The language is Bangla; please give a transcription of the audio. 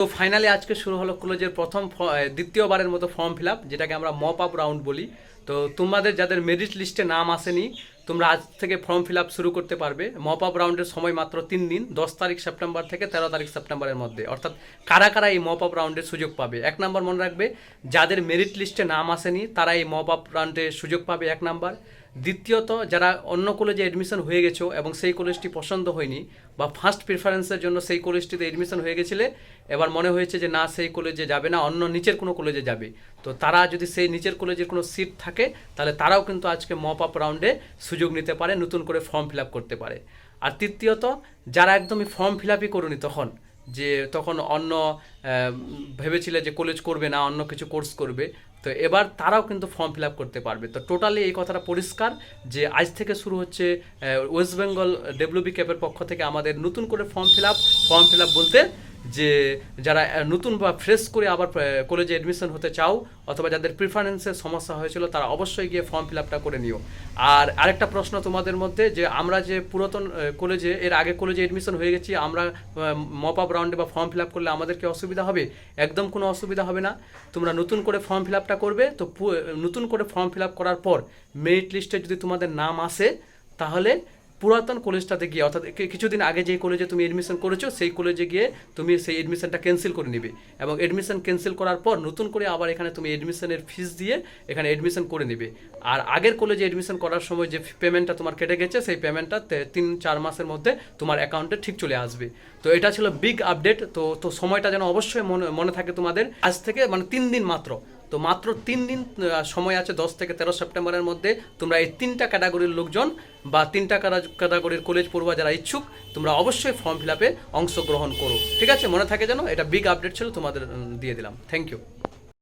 তো ফাইনালি আজকে শুরু হলো কলেজের দ্বিতীয়বারের মতো ফর্ম ফিল আপ, যেটাকে আমরা মপ আপ রাউন্ড বলি। তো তোমাদের যাদের মেরিট লিস্টে নাম আসেনি, তোমরা আজ থেকে ফর্ম ফিল আপ শুরু করতে পারবে। মপ আপ রাউন্ডের সময় মাত্র 3 দিন, 10 তারিখ সেপ্টেম্বর থেকে 13 তারিখ সেপ্টেম্বরের মধ্যে। অর্থাৎ কারা কারা এই মপ আপ রাউন্ডের সুযোগ পাবে? 1 নম্বর মনে রাখবে, যাদের মেরিট লিস্টে নাম আসেনি তারা এই মপ আপ রাউন্ডে সুযোগ পাবে, 1 নম্বর। দ্বিতীয়ত, যারা অন্য কলেজে এডমিশন হয়ে গেছো এবং সেই কলেজটি পছন্দ হয়নি, বা ফার্স্ট প্রিফারেন্সের জন্য সেই কলেজটিতে এডমিশন হয়ে গেছিলে, এবার মনে হয়েছে যে না, সেই কলেজে যাবে না, অন্য নিচের কোনো কলেজে যাবে, তো তারা যদি সেই নিচের কলেজের কোনো সিট থাকে, তাহলে তারাও কিন্তু আজকে মপ আপ রাউন্ডে সুযোগ নিতে পারে, নতুন করে ফর্ম ফিল আপ করতে পারে। আর তৃতীয়ত, যারা একদমই ফর্ম ফিল আপই করুনি তখন অন্য ভেবেছিলে যে কলেজ করবে না, অন্য কিছু কোর্স করবে, তো এবার তারাও কিন্তু ফর্ম ফিল আপ করতে পারবে। তো টোটালি এই কথাটা পরিষ্কার যে আজ থেকে শুরু হচ্ছে ওয়েস্ট বেঙ্গল ডব্লিউবি ক্যাপের পক্ষ থেকে আমাদের নতুন করে ফর্ম ফিল আপ বলতে যে যারা নতুন বা ফ্রেশ করে আবার কলেজে অ্যাডমিশন হতে চাও, অথবা যাদের প্রিফারেন্সের সমস্যা হয়েছিল, তারা অবশ্যই গিয়ে ফর্ম ফিল আপটা করে নিও। আর আরেকটা প্রশ্ন তোমাদের মধ্যে, যে আমরা যে পুরাতন কলেজে এর আগে কলেজে অ্যাডমিশন হয়ে গেছি, আমরা মপ আপ রাউন্ডে বা ফর্ম ফিল আপ করলে আমাদের কি অসুবিধা হবে? একদম কোনো অসুবিধা হবে না। তোমরা নতুন করে ফর্ম ফিল আপটা করবে, তো নতুন করে ফর্ম ফিল আপ করার পর মেরিট লিস্টে যদি তোমাদের নাম আসে, তাহলে পুরাতন কলেজটাতে গিয়ে, অর্থাৎ কিছুদিন আগে যে কলেজে তুমি এডমিশন করেছো, সেই কলেজে গিয়ে তুমি সেই এডমিশনটা ক্যান্সেল করে নেবে, এবং এডমিশন ক্যান্সেল করার পর নতুন করে আবার এখানে তুমি এডমিশনের ফিস দিয়ে এখানে এডমিশন করে নেবে। আর আগের কলেজে এডমিশন করার সময় যে পেমেন্টটা তোমার কেটে গেছে, সেই পেমেন্টটা 3-4 মাসের মধ্যে তোমার অ্যাকাউন্টে ঠিক চলে আসবে। তো এটা ছিল বিগ আপডেট। তো সময়টা যেন অবশ্যই মনে থাকে তোমাদের, আজ থেকে মানে 3 দিন মাত্র। তো মাত্র 3 দিন সময় আছে, 10 থেকে 13 সেপ্টেম্বরের মধ্যে তোমরা এই 3টা ক্যাটাগরির লোকজন বা 3টা ক্যাটাগরির কলেজ পড়ুয়া যারা ইচ্ছুক, তোমরা অবশ্যই ফর্ম ফিল আপে অংশগ্রহণ করো। ঠিক আছে, মনে থাকে যেন। এটা বিগ আপডেট ছিল, তোমাদের দিয়ে দিলাম। Thank you.